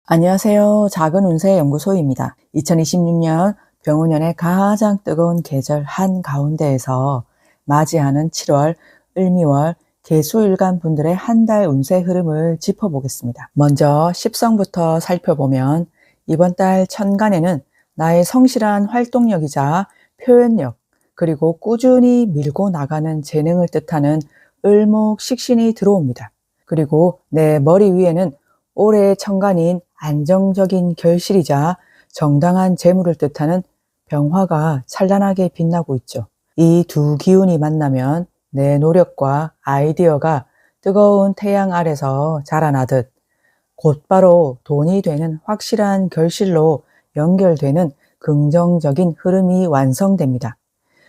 안녕하세요. 작은운세 연구소입니다. 2026년 병원년의 가장 뜨거운 계절 한가운데에서 맞이하는 7월 을미월 개수일간 분들의 한 달 운세 흐름을 짚어보겠습니다. 먼저 십성부터 살펴보면 이번 달 천간에는 나의 성실한 활동력이자 표현력, 그리고 꾸준히 밀고 나가는 재능을 뜻하는 을목 식신이 들어옵니다. 그리고 내 머리 위에는 올해의 천간인 안정적인 결실이자 정당한 재물을 뜻하는 병화가 찬란하게 빛나고 있죠. 이 두 기운이 만나면 내 노력과 아이디어가 뜨거운 태양 아래서 자라나듯 곧바로 돈이 되는 확실한 결실로 연결되는 긍정적인 흐름이 완성됩니다.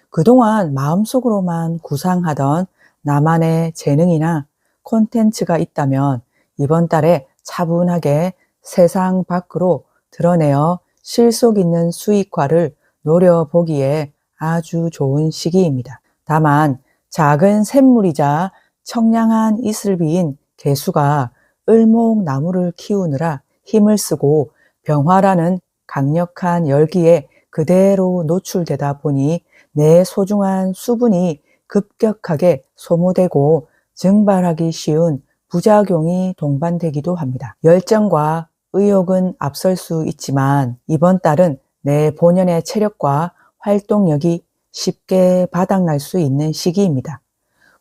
그동안 마음속으로만 구상하던 나만의 재능이나 콘텐츠가 있다면 이번 달에 차분하게 세상 밖으로 드러내어 실속 있는 수익화를 노려보기에 아주 좋은 시기입니다. 다만 작은 샘물이자 청량한 이슬비인 개수가 을목나무를 키우느라 힘을 쓰고 병화라는 강력한 열기에 그대로 노출되다 보니 내 소중한 수분이 급격하게 소모되고 증발하기 쉬운 부작용이 동반되기도 합니다. 열정과 의욕은 앞설 수 있지만 이번 달은 내 본연의 체력과 활동력이 쉽게 바닥날 수 있는 시기입니다.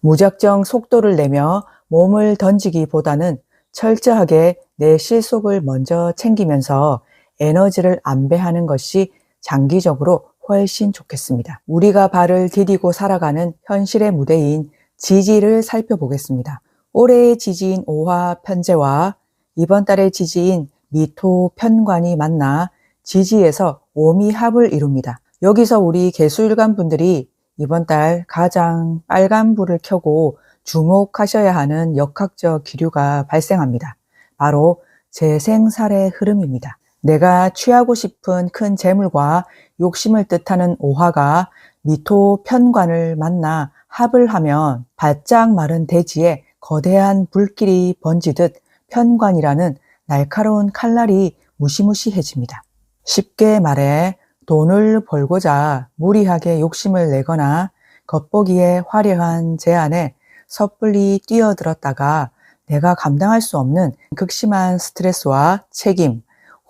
무작정 속도를 내며 몸을 던지기보다는 철저하게 내 실속을 먼저 챙기면서 에너지를 안배하는 것이 장기적으로 훨씬 좋겠습니다. 우리가 발을 디디고 살아가는 현실의 무대인 지지를 살펴보겠습니다. 올해의 지지인 오화 편제와 이번 달의 지지인 미토 편관이 만나 지지에서 오미합을 이룹니다. 여기서 우리 개수일간 분들이 이번 달 가장 빨간불을 켜고 주목하셔야 하는 역학적 기류가 발생합니다. 바로 재생살의 흐름입니다. 내가 취하고 싶은 큰 재물과 욕심을 뜻하는 오화가 미토 편관을 만나 합을 하면 바짝 마른 대지에 거대한 불길이 번지듯 편관이라는 날카로운 칼날이 무시무시해집니다. 쉽게 말해 돈을 벌고자 무리하게 욕심을 내거나 겉보기에 화려한 제안에 섣불리 뛰어들었다가 내가 감당할 수 없는 극심한 스트레스와 책임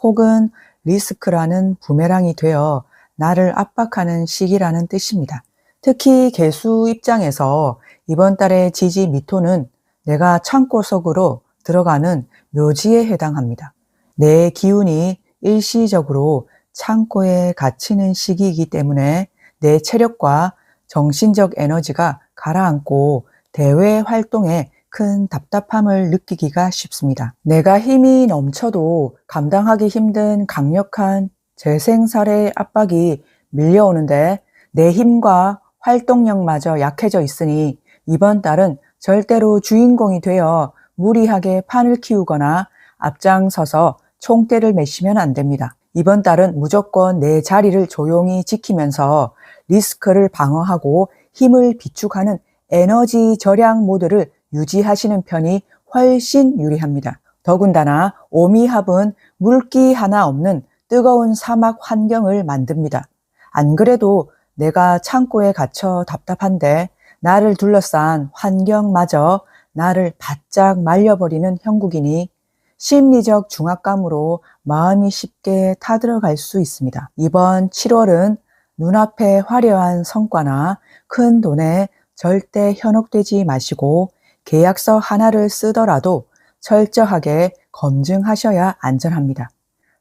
혹은 리스크라는 부메랑이 되어 나를 압박하는 시기라는 뜻입니다. 특히 개수 입장에서 이번 달의 지지 미토는 내가 창고 속으로 들어가는 묘지에 해당합니다. 내 기운이 일시적으로 창고에 갇히는 시기이기 때문에 내 체력과 정신적 에너지가 가라앉고 대외 활동에 큰 답답함을 느끼기가 쉽습니다. 내가 힘이 넘쳐도 감당하기 힘든 강력한 재생살의 압박이 밀려오는데 내 힘과 활동력마저 약해져 있으니 이번 달은 절대로 주인공이 되어 무리하게 판을 키우거나 앞장서서 총대를 메시면 안 됩니다. 이번 달은 무조건 내 자리를 조용히 지키면서 리스크를 방어하고 힘을 비축하는 에너지 절약 모드를 유지하시는 편이 훨씬 유리합니다. 더군다나 오미합은 물기 하나 없는 뜨거운 사막 환경을 만듭니다. 안 그래도 내가 창고에 갇혀 답답한데 나를 둘러싼 환경마저 나를 바짝 말려버리는 형국이니 심리적 중압감으로 마음이 쉽게 타들어갈 수 있습니다. 이번 7월은 눈앞에 화려한 성과나 큰 돈에 절대 현혹되지 마시고 계약서 하나를 쓰더라도 철저하게 검증하셔야 안전합니다.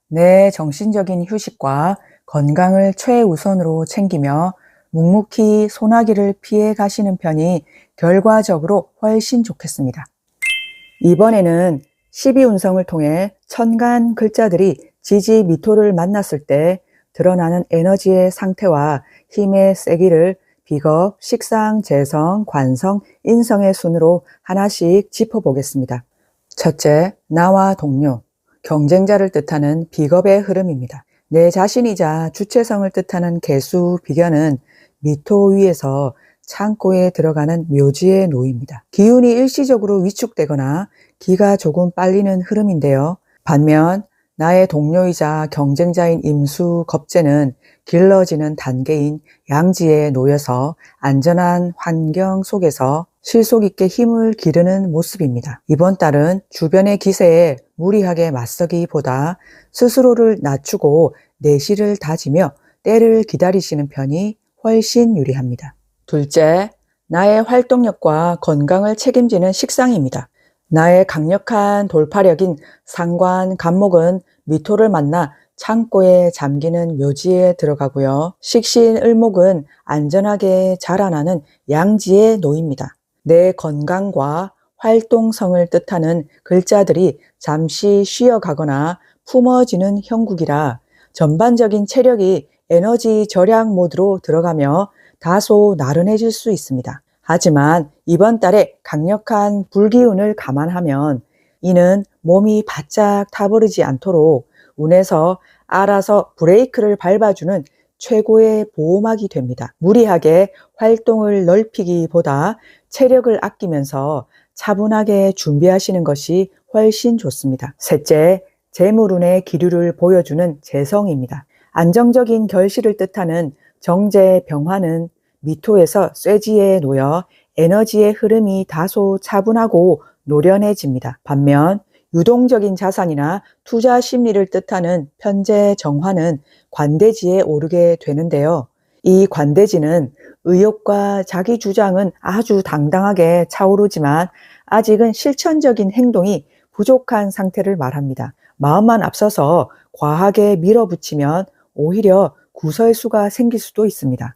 내 정신적인 휴식과 건강을 최우선으로 챙기며 묵묵히 소나기를 피해 가시는 편이 결과적으로 훨씬 좋겠습니다. 이번에는 12운성을 통해 천간 글자들이 지지 미토를 만났을 때 드러나는 에너지의 상태와 힘의 세기를 비겁, 식상, 재성, 관성, 인성의 순으로 하나씩 짚어보겠습니다. 첫째, 나와 동료, 경쟁자를 뜻하는 비겁의 흐름입니다. 내 자신이자 주체성을 뜻하는 개수 비견은 미토 위에서 창고에 들어가는 묘지에 놓입니다. 기운이 일시적으로 위축되거나 기가 조금 빨리는 흐름인데요. 반면 나의 동료이자 경쟁자인 임수 겁재는 길러지는 단계인 양지에 놓여서 안전한 환경 속에서 실속 있게 힘을 기르는 모습입니다. 이번 달은 주변의 기세에 무리하게 맞서기보다 스스로를 낮추고 내실을 다지며 때를 기다리시는 편이 훨씬 유리합니다. 둘째, 나의 활동력과 건강을 책임지는 식상입니다. 나의 강력한 돌파력인 상관 간목은 미토를 만나 창고에 잠기는 묘지에 들어가고요. 식신 을목은 안전하게 자라나는 양지에 놓입니다. 내 건강과 활동성을 뜻하는 글자들이 잠시 쉬어가거나 품어지는 형국이라 전반적인 체력이 에너지 절약 모드로 들어가며 다소 나른해질 수 있습니다. 하지만 이번 달에 강력한 불기운을 감안하면 이는 몸이 바짝 타버리지 않도록 운에서 알아서 브레이크를 밟아주는 최고의 보호막이 됩니다. 무리하게 활동을 넓히기보다 체력을 아끼면서 차분하게 준비하시는 것이 훨씬 좋습니다. 셋째, 재물운의 기류를 보여주는 재성입니다. 안정적인 결실을 뜻하는 정제 병화는 미토에서 쇠지에 놓여 에너지의 흐름이 다소 차분하고 노련해집니다. 반면 유동적인 자산이나 투자 심리를 뜻하는 편재 정화는 관대지에 오르게 되는데요. 이 관대지는 의욕과 자기 주장은 아주 당당하게 차오르지만 아직은 실천적인 행동이 부족한 상태를 말합니다. 마음만 앞서서 과하게 밀어붙이면 오히려 구설수가 생길 수도 있습니다.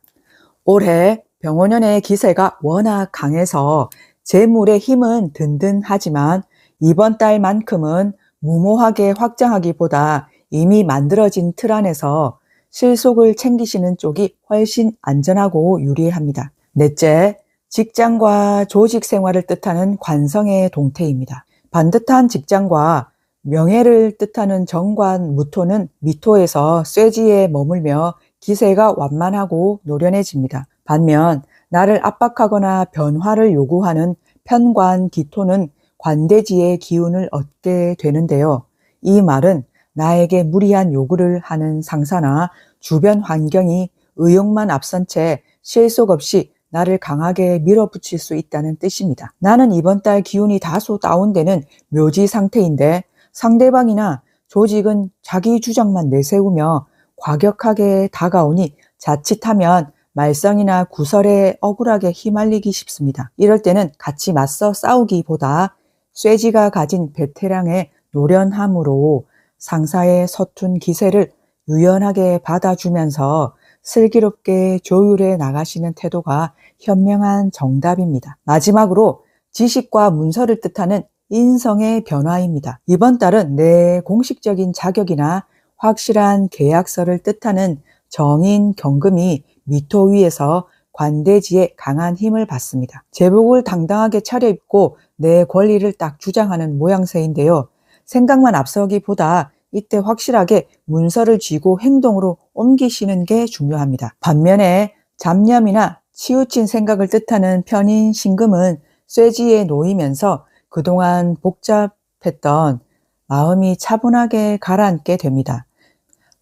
올해 병원연의 기세가 워낙 강해서 재물의 힘은 든든하지만 이번 달만큼은 무모하게 확장하기보다 이미 만들어진 틀 안에서 실속을 챙기시는 쪽이 훨씬 안전하고 유리합니다. 넷째, 직장과 조직 생활을 뜻하는 관성의 동태입니다. 반듯한 직장과 명예를 뜻하는 정관 무토는 미토에서 쇠지에 머물며 기세가 완만하고 노련해집니다. 반면 나를 압박하거나 변화를 요구하는 편관 기토는 관대지의 기운을 얻게 되는데요. 이 말은 나에게 무리한 요구를 하는 상사나 주변 환경이 의욕만 앞선 채 실속 없이 나를 강하게 밀어붙일 수 있다는 뜻입니다. 나는 이번 달 기운이 다소 다운되는 묘지 상태인데 상대방이나 조직은 자기 주장만 내세우며 과격하게 다가오니 자칫하면 말썽이나 구설에 억울하게 휘말리기 쉽습니다. 이럴 때는 같이 맞서 싸우기보다 쇠지가 가진 베테랑의 노련함으로 상사의 서툰 기세를 유연하게 받아주면서 슬기롭게 조율해 나가시는 태도가 현명한 정답입니다. 마지막으로 지식과 문서를 뜻하는 인성의 변화입니다. 이번 달은 내 공식적인 자격이나 확실한 계약서를 뜻하는 정인 경금이 미토 위에서 관대지에 강한 힘을 받습니다. 제복을 당당하게 차려입고 내 권리를 딱 주장하는 모양새인데요. 생각만 앞서기보다 이때 확실하게 문서를 쥐고 행동으로 옮기시는 게 중요합니다. 반면에 잡념이나 치우친 생각을 뜻하는 편인 신금은 쇠지에 놓이면서 그동안 복잡했던 마음이 차분하게 가라앉게 됩니다.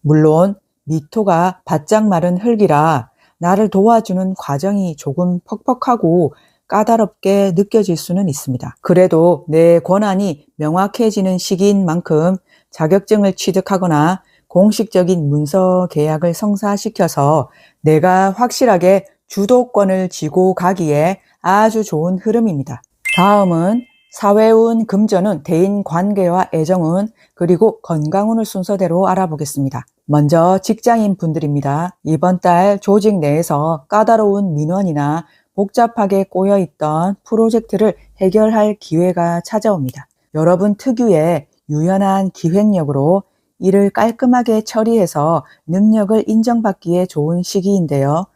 물론 미토가 바짝 마른 흙이라 나를 도와주는 과정이 조금 퍽퍽하고 까다롭게 느껴질 수는 있습니다. 그래도 내 권한이 명확해지는 시기인 만큼 자격증을 취득하거나 공식적인 문서 계약을 성사시켜서 내가 확실하게 주도권을 쥐고 가기에 아주 좋은 흐름입니다. 다음은 사회운, 금전운, 대인관계와 애정운, 그리고 건강운을 순서대로 알아보겠습니다. 먼저 직장인 분들입니다. 이번 달 조직 내에서 까다로운 민원이나 복잡하게 꼬여있던 프로젝트를 해결할 기회가 찾아옵니다. 여러분 특유의 유연한 기획력으로 일을 깔끔하게 처리해서 능력을 인정받기에 좋은 시기인데요.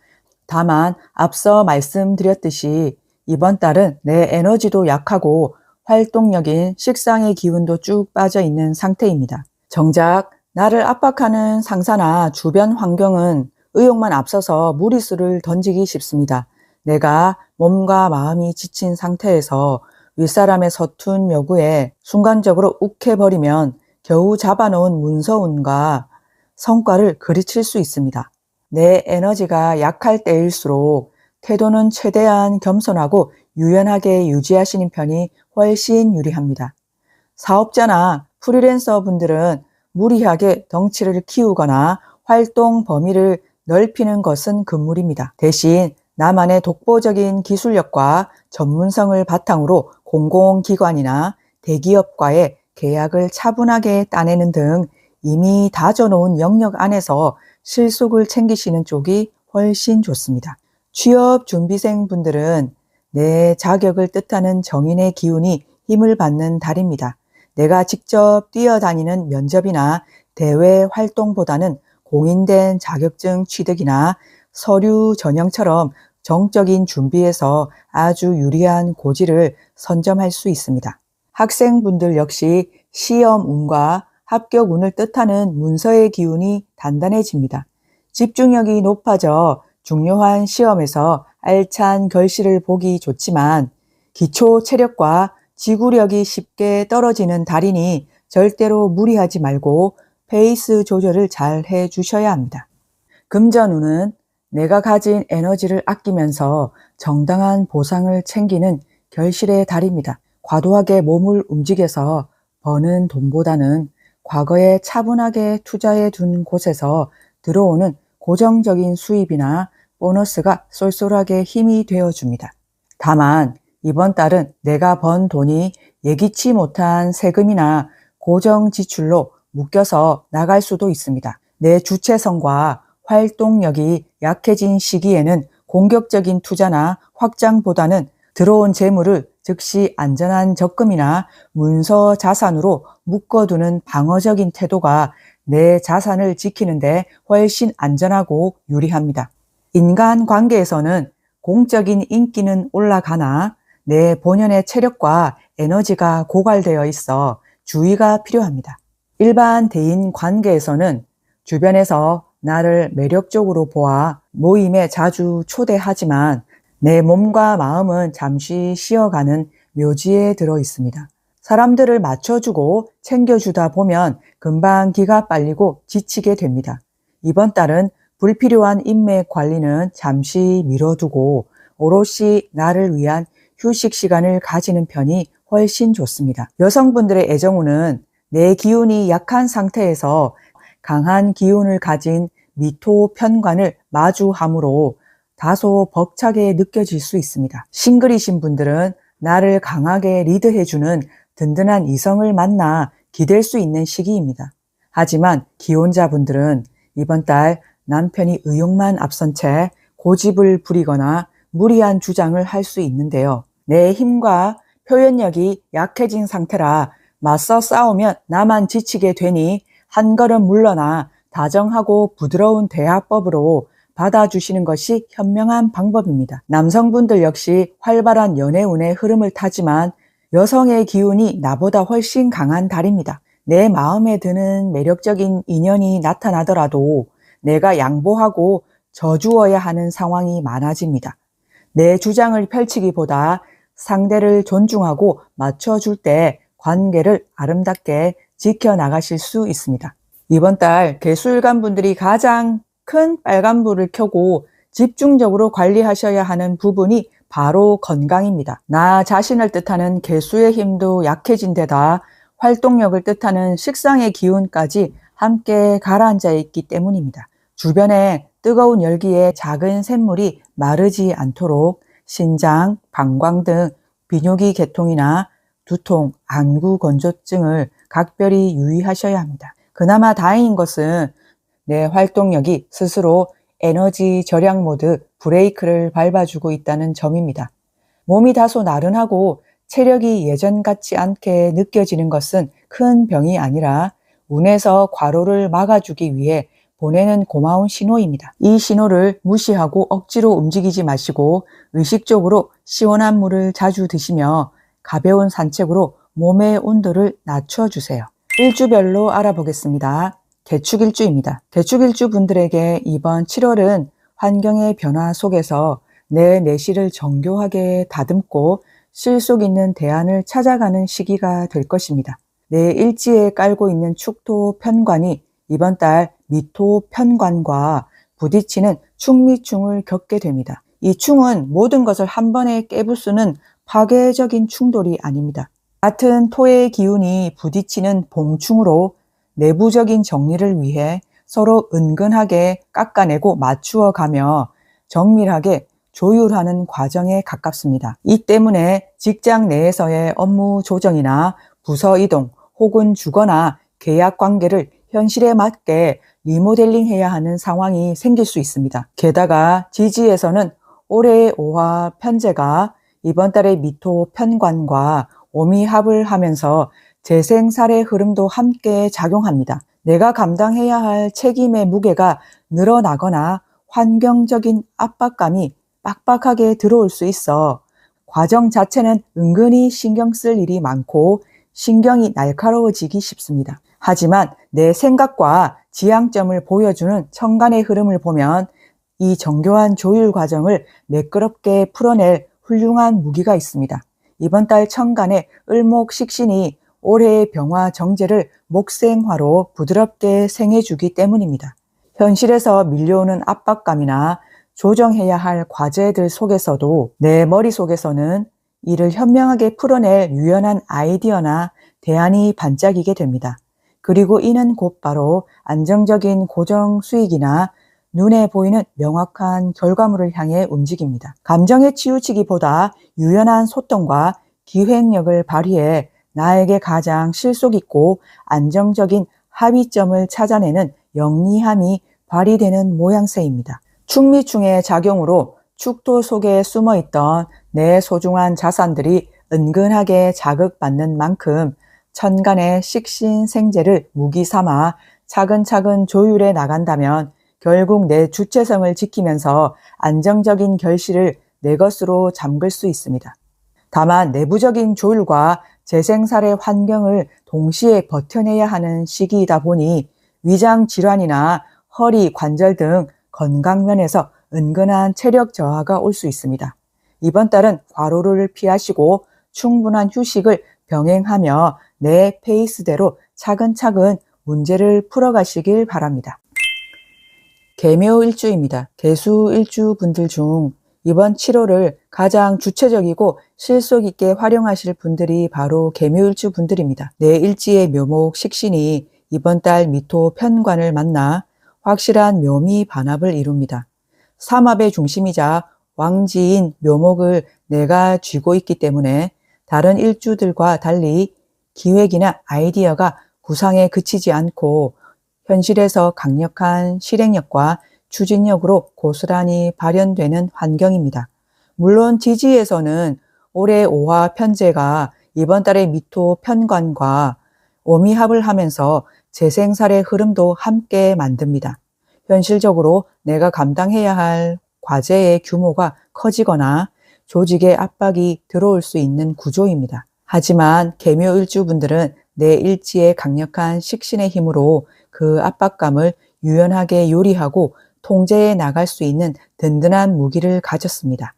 다만 앞서 말씀드렸듯이 이번 달은 내 에너지도 약하고 활동력인 식상의 기운도 쭉 빠져 있는 상태입니다. 정작 나를 압박하는 상사나 주변 환경은 의욕만 앞서서 무리수를 던지기 쉽습니다. 내가 몸과 마음이 지친 상태에서 윗사람의 서툰 요구에 순간적으로 욱해버리면 겨우 잡아놓은 문서운과 성과를 그르칠 수 있습니다. 내 에너지가 약할 때일수록 태도는 최대한 겸손하고 유연하게 유지하시는 편이 훨씬 유리합니다. 사업자나 프리랜서 분들은 무리하게 덩치를 키우거나 활동 범위를 넓히는 것은 금물입니다. 대신 나만의 독보적인 기술력과 전문성을 바탕으로 공공기관이나 대기업과의 계약을 차분하게 따내는 등 이미 다져놓은 영역 안에서 실속을 챙기시는 쪽이 훨씬 좋습니다. 취업 준비생 분들은 내 자격을 뜻하는 정인의 기운이 힘을 받는 달입니다. 내가 직접 뛰어다니는 면접이나 대외 활동보다는 공인된 자격증 취득이나 서류 전형처럼 정적인 준비에서 아주 유리한 고지를 선점할 수 있습니다. 학생분들 역시 시험운과 합격운을 뜻하는 문서의 기운이 단단해집니다. 집중력이 높아져 중요한 시험에서 알찬 결실을 보기 좋지만 기초 체력과 지구력이 쉽게 떨어지는 달이니 절대로 무리하지 말고 페이스 조절을 잘 해주셔야 합니다. 금전운은 내가 가진 에너지를 아끼면서 정당한 보상을 챙기는 결실의 달입니다. 과도하게 몸을 움직여서 버는 돈보다는 과거에 차분하게 투자해 둔 곳에서 들어오는 고정적인 수입이나 보너스가 쏠쏠하게 힘이 되어줍니다. 다만 이번 달은 내가 번 돈이 예기치 못한 세금이나 고정 지출로 묶여서 나갈 수도 있습니다. 내 주체성과 활동력이 약해진 시기에는 공격적인 투자나 확장보다는 들어온 재물을 즉시 안전한 적금이나 문서 자산으로 묶어두는 방어적인 태도가 내 자산을 지키는데 훨씬 안전하고 유리합니다. 인간관계에서는 공적인 인기는 올라가나 내 본연의 체력과 에너지가 고갈되어 있어 주의가 필요합니다. 일반 대인 관계에서는 주변에서 나를 매력적으로 보아 모임에 자주 초대하지만 내 몸과 마음은 잠시 쉬어가는 묘지에 들어 있습니다. 사람들을 맞춰주고 챙겨주다 보면 금방 기가 빨리고 지치게 됩니다. 이번 달은 불필요한 인맥 관리는 잠시 미뤄두고 오롯이 나를 위한 휴식 시간을 가지는 편이 훨씬 좋습니다. 여성분들의 애정운은 내 기운이 약한 상태에서 강한 기운을 가진 미토 편관을 마주함으로 다소 벅차게 느껴질 수 있습니다. 싱글이신 분들은 나를 강하게 리드해주는 든든한 이성을 만나 기댈 수 있는 시기입니다. 하지만 기혼자분들은 이번 달 남편이 의욕만 앞선 채 고집을 부리거나 무리한 주장을 할 수 있는데요. 내 힘과 표현력이 약해진 상태라 맞서 싸우면 나만 지치게 되니 한 걸음 물러나 다정하고 부드러운 대화법으로 받아주시는 것이 현명한 방법입니다. 남성분들 역시 활발한 연애운의 흐름을 타지만 여성의 기운이 나보다 훨씬 강한 달입니다. 내 마음에 드는 매력적인 인연이 나타나더라도 내가 양보하고 져주어야 하는 상황이 많아집니다. 내 주장을 펼치기보다 상대를 존중하고 맞춰줄 때 관계를 아름답게 지켜나가실 수 있습니다. 이번 달 개수일간 분들이 가장 큰 빨간불을 켜고 집중적으로 관리하셔야 하는 부분이 바로 건강입니다. 나 자신을 뜻하는 개수의 힘도 약해진 데다 활동력을 뜻하는 식상의 기운까지 함께 가라앉아 있기 때문입니다. 주변에 뜨거운 열기에 작은 샘물이 마르지 않도록 신장, 방광 등 비뇨기 계통이나 두통, 안구 건조증을 각별히 유의하셔야 합니다. 그나마 다행인 것은 내 활동력이 스스로 에너지 절약 모드 브레이크를 밟아주고 있다는 점입니다. 몸이 다소 나른하고 체력이 예전 같지 않게 느껴지는 것은 큰 병이 아니라 운에서 과로를 막아주기 위해 보내는 고마운 신호입니다. 이 신호를 무시하고 억지로 움직이지 마시고 의식적으로 시원한 물을 자주 드시며 가벼운 산책으로 몸의 온도를 낮춰주세요. 일주별로 알아보겠습니다. 개축일주입니다. 개축일주 분들에게 이번 7월은 환경의 변화 속에서 내 내실을 정교하게 다듬고 실속 있는 대안을 찾아가는 시기가 될 것입니다. 내 일지에 깔고 있는 축토 편관이 이번 달 미토 편관과 부딪히는 충미충을 겪게 됩니다. 이 충은 모든 것을 한 번에 깨부수는 파괴적인 충돌이 아닙니다. 같은 토의 기운이 부딪히는 봉충으로 내부적인 정리를 위해 서로 은근하게 깎아내고 맞추어 가며 정밀하게 조율하는 과정에 가깝습니다. 이 때문에 직장 내에서의 업무 조정이나 부서 이동 혹은 주거나 계약 관계를 현실에 맞게 리모델링해야 하는 상황이 생길 수 있습니다. 게다가 지지에서는 올해의 오화 편제가 이번 달의 미토 편관과 오미합을 하면서 재생살의 흐름도 함께 작용합니다. 내가 감당해야 할 책임의 무게가 늘어나거나 환경적인 압박감이 빡빡하게 들어올 수 있어 과정 자체는 은근히 신경 쓸 일이 많고 신경이 날카로워지기 쉽습니다. 하지만 내 생각과 지향점을 보여주는 천간의 흐름을 보면 이 정교한 조율 과정을 매끄럽게 풀어낼 훌륭한 무기가 있습니다. 이번 달 천간의 을목식신이 올해의 병화 정제를 목생화로 부드럽게 생해주기 때문입니다. 현실에서 밀려오는 압박감이나 조정해야 할 과제들 속에서도 내 머릿속에서는 이를 현명하게 풀어낼 유연한 아이디어나 대안이 반짝이게 됩니다. 그리고 이는 곧바로 안정적인 고정 수익이나 눈에 보이는 명확한 결과물을 향해 움직입니다. 감정에 치우치기보다 유연한 소통과 기획력을 발휘해 나에게 가장 실속 있고 안정적인 합의점을 찾아내는 영리함이 발휘되는 모양새입니다. 충미충의 작용으로 축토 속에 숨어있던 내 소중한 자산들이 은근하게 자극받는 만큼 천간의 식신생재를 무기 삼아 차근차근 조율해 나간다면 결국 내 주체성을 지키면서 안정적인 결실을 내 것으로 잠글 수 있습니다. 다만 내부적인 조율과 재생살의 환경을 동시에 버텨내야 하는 시기이다 보니 위장 질환이나 허리, 관절 등 건강면에서 은근한 체력 저하가 올 수 있습니다. 이번 달은 과로를 피하시고 충분한 휴식을 병행하며 내 페이스대로 차근차근 문제를 풀어가시길 바랍니다. 개묘일주입니다. 개수일주 분들 중 이번 7월을 가장 주체적이고 실속 있게 활용하실 분들이 바로 개묘일주 분들입니다. 내 일지의 묘목 식신이 이번 달 미토 편관을 만나 확실한 묘미 반합을 이룹니다. 삼합의 중심이자 왕지인 묘목을 내가 쥐고 있기 때문에 다른 일주들과 달리 기획이나 아이디어가 구상에 그치지 않고 현실에서 강력한 실행력과 추진력으로 고스란히 발현되는 환경입니다. 물론 지지에서는 올해 오화 편제가 이번 달의 미토 편관과 오미합을 하면서 재생살의 흐름도 함께 만듭니다. 현실적으로 내가 감당해야 할 과제의 규모가 커지거나 조직의 압박이 들어올 수 있는 구조입니다. 하지만 개묘일주분들은 내 일지의 강력한 식신의 힘으로 그 압박감을 유연하게 요리하고 통제해 나갈 수 있는 든든한 무기를 가졌습니다.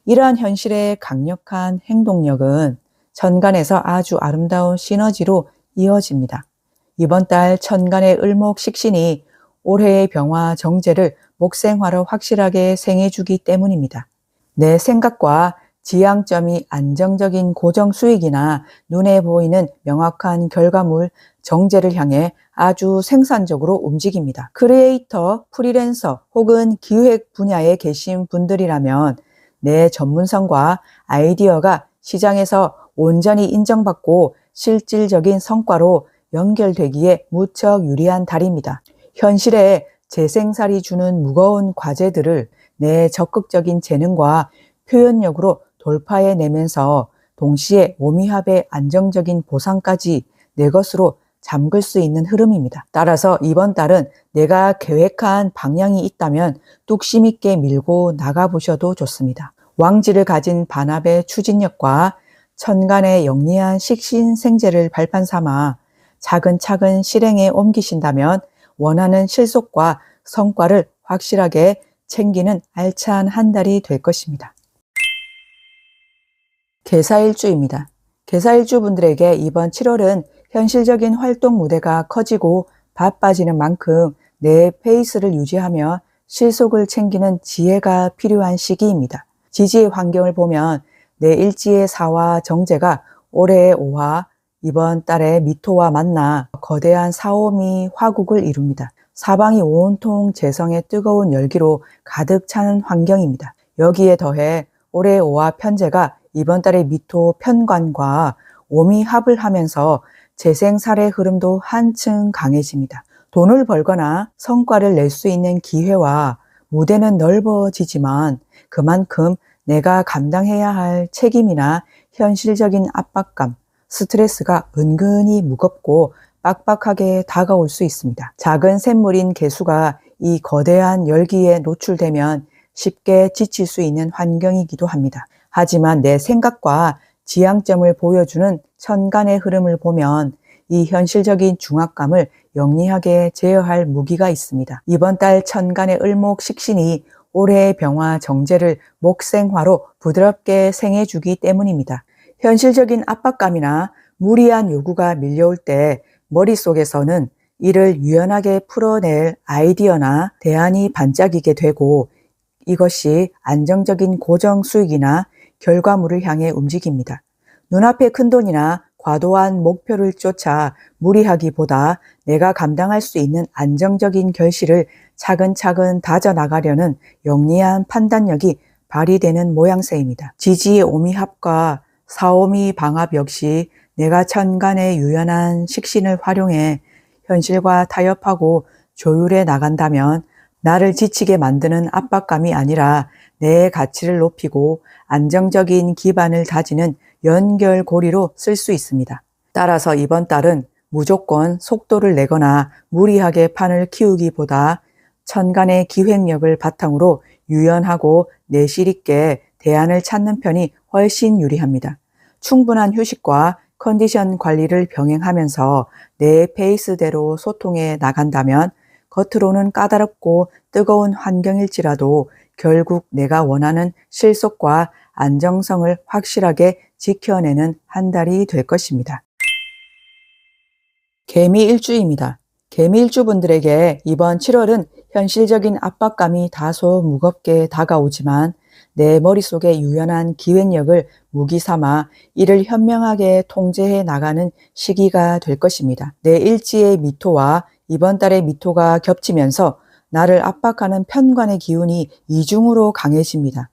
이러한 현실의 강력한 행동력은 천간에서 아주 아름다운 시너지로 이어집니다. 이번 달 천간의 을목식신이 올해의 병화 정제를 목생화로 확실하게 생해주기 때문입니다. 내 생각과 지향점이 안정적인 고정 수익이나 눈에 보이는 명확한 결과물 정제를 향해 아주 생산적으로 움직입니다. 크리에이터, 프리랜서 혹은 기획 분야에 계신 분들이라면 내 전문성과 아이디어가 시장에서 온전히 인정받고 실질적인 성과로 연결되기에 무척 유리한 달입니다. 현실에 재생살이 주는 무거운 과제들을 내 적극적인 재능과 표현력으로 돌파해내면서 동시에 오미합의 안정적인 보상까지 내 것으로 잠글 수 있는 흐름입니다. 따라서 이번 달은 내가 계획한 방향이 있다면 뚝심 있게 밀고 나가보셔도 좋습니다. 왕지를 가진 반합의 추진력과 천간의 영리한 식신생재를 발판 삼아 차근차근 실행에 옮기신다면 원하는 실속과 성과를 확실하게 챙기는 알찬 한 달이 될 것입니다. 개사일주입니다. 개사일주 분들에게 이번 7월은 현실적인 활동 무대가 커지고 바빠지는 만큼 내 페이스를 유지하며 실속을 챙기는 지혜가 필요한 시기입니다. 지지의 환경을 보면 내 일지의 사와 정제가 올해의 오화, 이번 달에 미토와 만나 거대한 사오미 화국을 이룹니다. 사방이 온통 재성의 뜨거운 열기로 가득 차는 환경입니다. 여기에 더해 올해의 오화 편제가 이번 달에 미토 편관과 오미합을 하면서 재생살의 흐름도 한층 강해집니다. 돈을 벌거나 성과를 낼 수 있는 기회와 무대는 넓어지지만 그만큼 내가 감당해야 할 책임이나 현실적인 압박감, 스트레스가 은근히 무겁고 빡빡하게 다가올 수 있습니다. 작은 샘물인 개수가 이 거대한 열기에 노출되면 쉽게 지칠 수 있는 환경이기도 합니다. 하지만 내 생각과 지향점을 보여주는 천간의 흐름을 보면 이 현실적인 중압감을 영리하게 제어할 무기가 있습니다. 이번 달 천간의 을목 식신이 올해의 병화 정제를 목생화로 부드럽게 생해주기 때문입니다. 현실적인 압박감이나 무리한 요구가 밀려올 때 머릿속에서는 이를 유연하게 풀어낼 아이디어나 대안이 반짝이게 되고 이것이 안정적인 고정 수익이나 결과물을 향해 움직입니다. 눈앞의 큰돈이나 과도한 목표를 쫓아 무리하기보다 내가 감당할 수 있는 안정적인 결실을 차근차근 다져나가려는 영리한 판단력이 발휘되는 모양새입니다. 지지의 오미합과 사오미 방합 역시 내가 천간의 유연한 식신을 활용해 현실과 타협하고 조율해 나간다면 나를 지치게 만드는 압박감이 아니라 내 가치를 높이고 안정적인 기반을 다지는 연결고리로 쓸 수 있습니다. 따라서 이번 달은 무조건 속도를 내거나 무리하게 판을 키우기보다 천간의 기획력을 바탕으로 유연하고 내실 있게 대안을 찾는 편이 훨씬 유리합니다. 충분한 휴식과 컨디션 관리를 병행하면서 내 페이스대로 소통해 나간다면 겉으로는 까다롭고 뜨거운 환경일지라도 결국 내가 원하는 실속과 안정성을 확실하게 지켜내는 한 달이 될 것입니다. 개미일주입니다. 개미일주분들에게 이번 7월은 현실적인 압박감이 다소 무겁게 다가오지만 내 머릿속에 유연한 기획력을 무기 삼아 이를 현명하게 통제해 나가는 시기가 될 것입니다. 내 일지의 미토와 이번 달의 미토가 겹치면서 나를 압박하는 편관의 기운이 이중으로 강해집니다.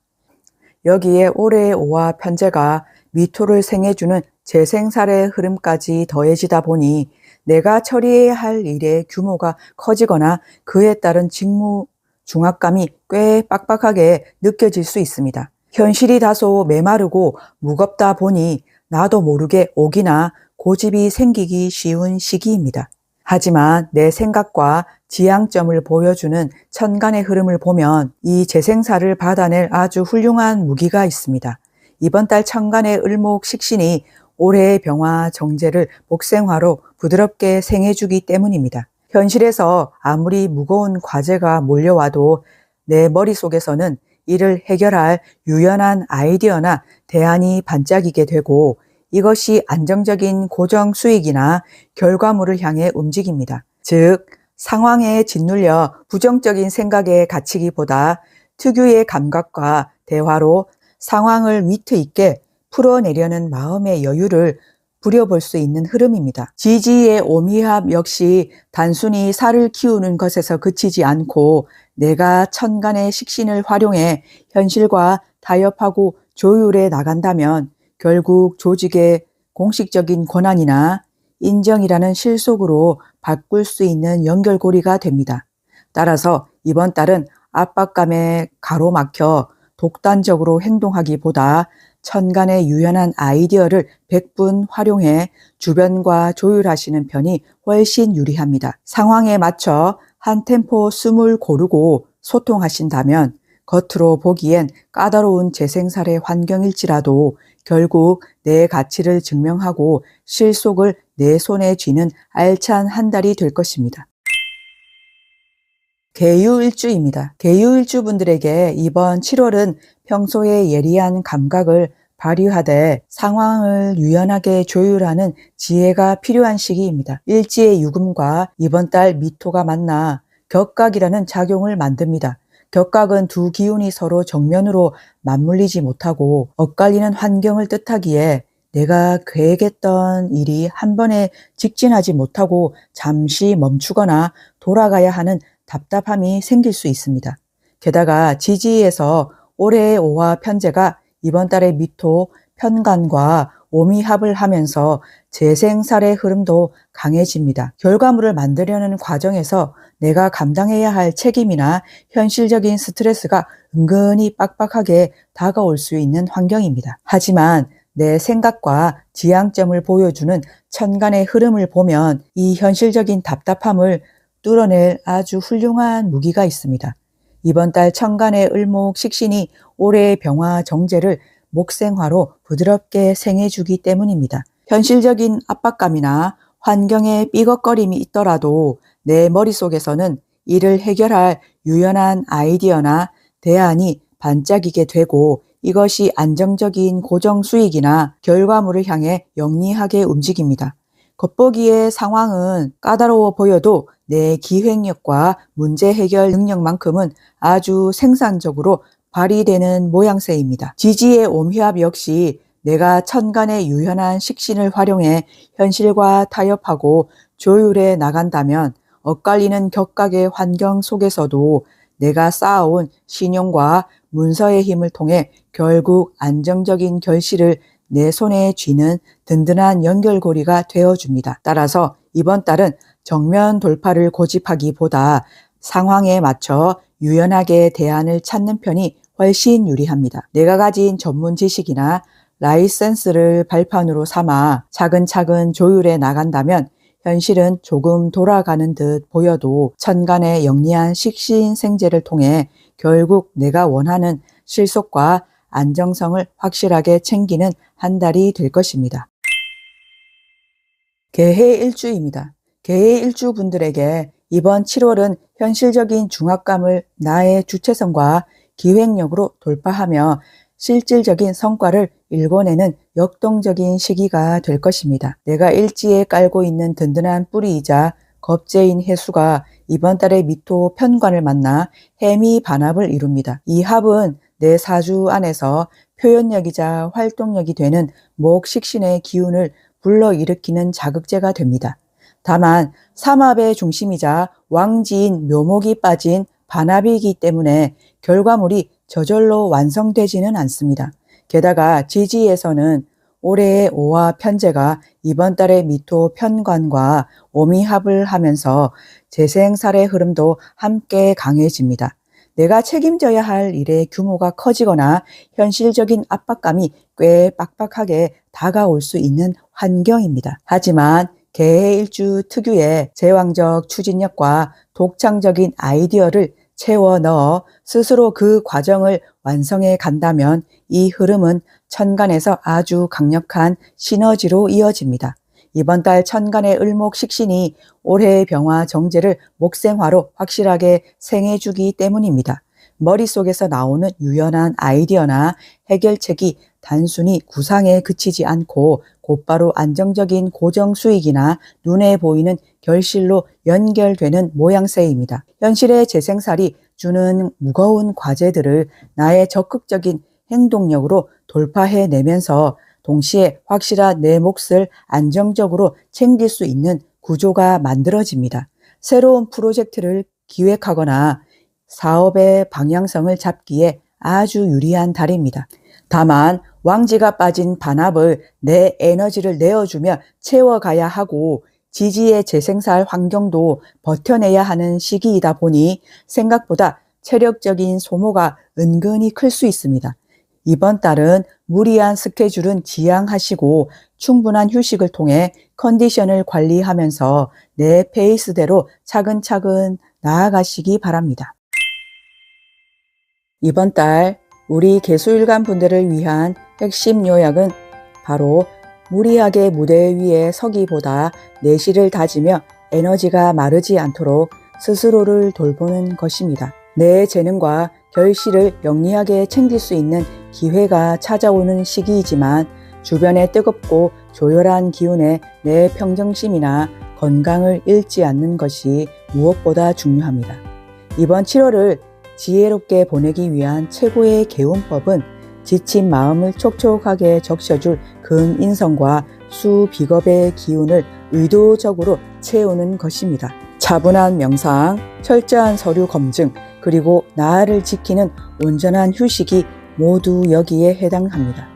여기에 올해의 오화 편제가 미토를 생해주는 재생살의 흐름까지 더해지다 보니 내가 처리해야 할 일의 규모가 커지거나 그에 따른 직무 중압감이 꽤 빡빡하게 느껴질 수 있습니다. 현실이 다소 메마르고 무겁다 보니 나도 모르게 옥이나 고집이 생기기 쉬운 시기입니다. 하지만 내 생각과 지향점을 보여주는 천간의 흐름을 보면 이 재생살을 받아낼 아주 훌륭한 무기가 있습니다. 이번 달 천간의 을목 식신이 올해의 병화 정제를 목생화로 부드럽게 생해주기 때문입니다. 현실에서 아무리 무거운 과제가 몰려와도 내 머릿속에서는 이를 해결할 유연한 아이디어나 대안이 반짝이게 되고 이것이 안정적인 고정 수익이나 결과물을 향해 움직입니다. 즉, 상황에 짓눌려 부정적인 생각에 갇히기보다 특유의 감각과 대화로 상황을 위트 있게 풀어내려는 마음의 여유를 부려볼 수 있는 흐름입니다. 지지의 오미합 역시 단순히 살을 키우는 것에서 그치지 않고 내가 천간의 식신을 활용해 현실과 타협하고 조율해 나간다면 결국 조직의 공식적인 권한이나 인정이라는 실속으로 바꿀 수 있는 연결고리가 됩니다. 따라서 이번 달은 압박감에 가로막혀 독단적으로 행동하기보다 천간의 유연한 아이디어를 100분 활용해 주변과 조율하시는 편이 훨씬 유리합니다. 상황에 맞춰 한 템포 숨을 고르고 소통하신다면 겉으로 보기엔 까다로운 재생살의 환경일지라도 결국 내 가치를 증명하고 실속을 내 손에 쥐는 알찬 한 달이 될 것입니다. 개유일주입니다. 개유일주분들에게 이번 7월은 평소의 예리한 감각을 발휘하되 상황을 유연하게 조율하는 지혜가 필요한 시기입니다. 일지의 유금과 이번 달 미토가 만나 격각이라는 작용을 만듭니다. 격각은 두 기운이 서로 정면으로 맞물리지 못하고 엇갈리는 환경을 뜻하기에 내가 계획했던 일이 한 번에 직진하지 못하고 잠시 멈추거나 돌아가야 하는 답답함이 생길 수 있습니다. 게다가 지지에서 올해의 오화 편제가 이번 달의 미토 편관과 오미합을 하면서 재생살의 흐름도 강해집니다. 결과물을 만들려는 과정에서 내가 감당해야 할 책임이나 현실적인 스트레스가 은근히 빡빡하게 다가올 수 있는 환경입니다. 하지만 내 생각과 지향점을 보여주는 천간의 흐름을 보면 이 현실적인 답답함을 뚫어낼 아주 훌륭한 무기가 있습니다. 이번 달 천간의 을목 식신이 올해의 병화 정제를 목생화로 부드럽게 생해주기 때문입니다. 현실적인 압박감이나 환경에 삐걱거림이 있더라도 내 머릿속에서는 이를 해결할 유연한 아이디어나 대안이 반짝이게 되고 이것이 안정적인 고정 수익이나 결과물을 향해 영리하게 움직입니다. 겉보기에 상황은 까다로워 보여도 내 기획력과 문제 해결 능력만큼은 아주 생산적으로 발휘되는 모양새입니다. 지지의 옴휘합 역시 내가 천간의 유연한 식신을 활용해 현실과 타협하고 조율해 나간다면 엇갈리는 격각의 환경 속에서도 내가 쌓아온 신용과 문서의 힘을 통해 결국 안정적인 결실을 내 손에 쥐는 든든한 연결고리가 되어줍니다. 따라서 이번 달은 정면 돌파를 고집하기보다 상황에 맞춰 유연하게 대안을 찾는 편이 훨씬 유리합니다. 내가 가진 전문 지식이나 라이센스를 발판으로 삼아 차근차근 조율해 나간다면 현실은 조금 돌아가는 듯 보여도 천간의 영리한 식신생재를 통해 결국 내가 원하는 실속과 안정성을 확실하게 챙기는 한 달이 될 것입니다. 개해일주입니다. 개해일주 분들에게 이번 7월은 현실적인 중압감을 나의 주체성과 기획력으로 돌파하며 실질적인 성과를 일궈내는 역동적인 시기가 될 것입니다. 내가 일지에 깔고 있는 든든한 뿌리이자 겁재인 해수가 이번 달에 미토 편관을 만나 해미 반합을 이룹니다. 이 합은 내 사주 안에서 표현력이자 활동력이 되는 목식신의 기운을 불러일으키는 자극제가 됩니다. 다만 삼합의 중심이자 왕지인 묘목이 빠진 반합이기 때문에 결과물이 저절로 완성되지는 않습니다. 게다가 지지에서는 올해의 오화 편제가 이번 달의 미토 편관과 오미합을 하면서 재생살의 흐름도 함께 강해집니다. 내가 책임져야 할 일의 규모가 커지거나 현실적인 압박감이 꽤 빡빡하게 다가올 수 있는 환경입니다. 하지만 개해일주 특유의 제왕적 추진력과 독창적인 아이디어를 채워 넣어 스스로 그 과정을 완성해 간다면 이 흐름은 천간에서 아주 강력한 시너지로 이어집니다. 이번 달 천간의 을목 식신이 올해의 병화 정제를 목생화로 확실하게 생해주기 때문입니다. 머릿속에서 나오는 유연한 아이디어나 해결책이 단순히 구상에 그치지 않고 곧바로 안정적인 고정 수익이나 눈에 보이는 결실로 연결되는 모양새입니다. 현실의 재생살이 주는 무거운 과제들을 나의 적극적인 행동력으로 돌파해내면서 동시에 확실한 내 몫을 안정적으로 챙길 수 있는 구조가 만들어집니다. 새로운 프로젝트를 기획하거나 사업의 방향성을 잡기에 아주 유리한 달입니다. 다만 왕지가 빠진 반합을 내 에너지를 내어주며 채워가야 하고 지지의 재생살 환경도 버텨내야 하는 시기이다 보니 생각보다 체력적인 소모가 은근히 클 수 있습니다. 이번 달은 무리한 스케줄은 지양하시고 충분한 휴식을 통해 컨디션을 관리하면서 내 페이스대로 차근차근 나아가시기 바랍니다. 이번 달 우리 개수일간 분들을 위한 핵심 요약은 바로 무리하게 무대 위에 서기보다 내실을 다지며 에너지가 마르지 않도록 스스로를 돌보는 것입니다. 내 재능과 결실을 영리하게 챙길 수 있는 기회가 찾아오는 시기이지만 주변의 뜨겁고 조열한 기운에 내 평정심이나 건강을 잃지 않는 것이 무엇보다 중요합니다. 이번 7월을 지혜롭게 보내기 위한 최고의 개운법은 지친 마음을 촉촉하게 적셔줄 근인성과 수비겁의 기운을 의도적으로 채우는 것입니다. 차분한 명상, 철저한 서류 검증, 그리고 나를 지키는 온전한 휴식이 모두 여기에 해당합니다.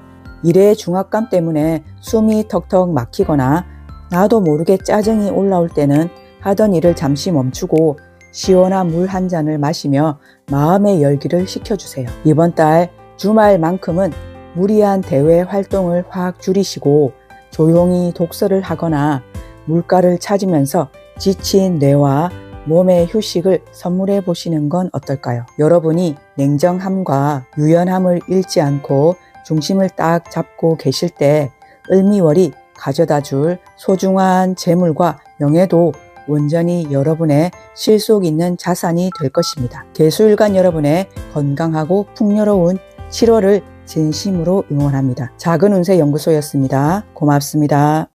일의 중압감 때문에 숨이 턱턱 막히거나 나도 모르게 짜증이 올라올 때는 하던 일을 잠시 멈추고 시원한 물 한 잔을 마시며 마음의 열기를 식혀주세요. 이번 달 주말만큼은 무리한 대외 활동을 확 줄이시고 조용히 독서를 하거나 물가를 찾으면서 지친 뇌와 몸의 휴식을 선물해 보시는 건 어떨까요? 여러분이 냉정함과 유연함을 잃지 않고 중심을 딱 잡고 계실 때 을미월이 가져다 줄 소중한 재물과 명예도 온전히 여러분의 실속 있는 자산이 될 것입니다. 개수일간 여러분의 건강하고 풍요로운 7월을 진심으로 응원합니다. 작은 운세 연구소였습니다. 고맙습니다.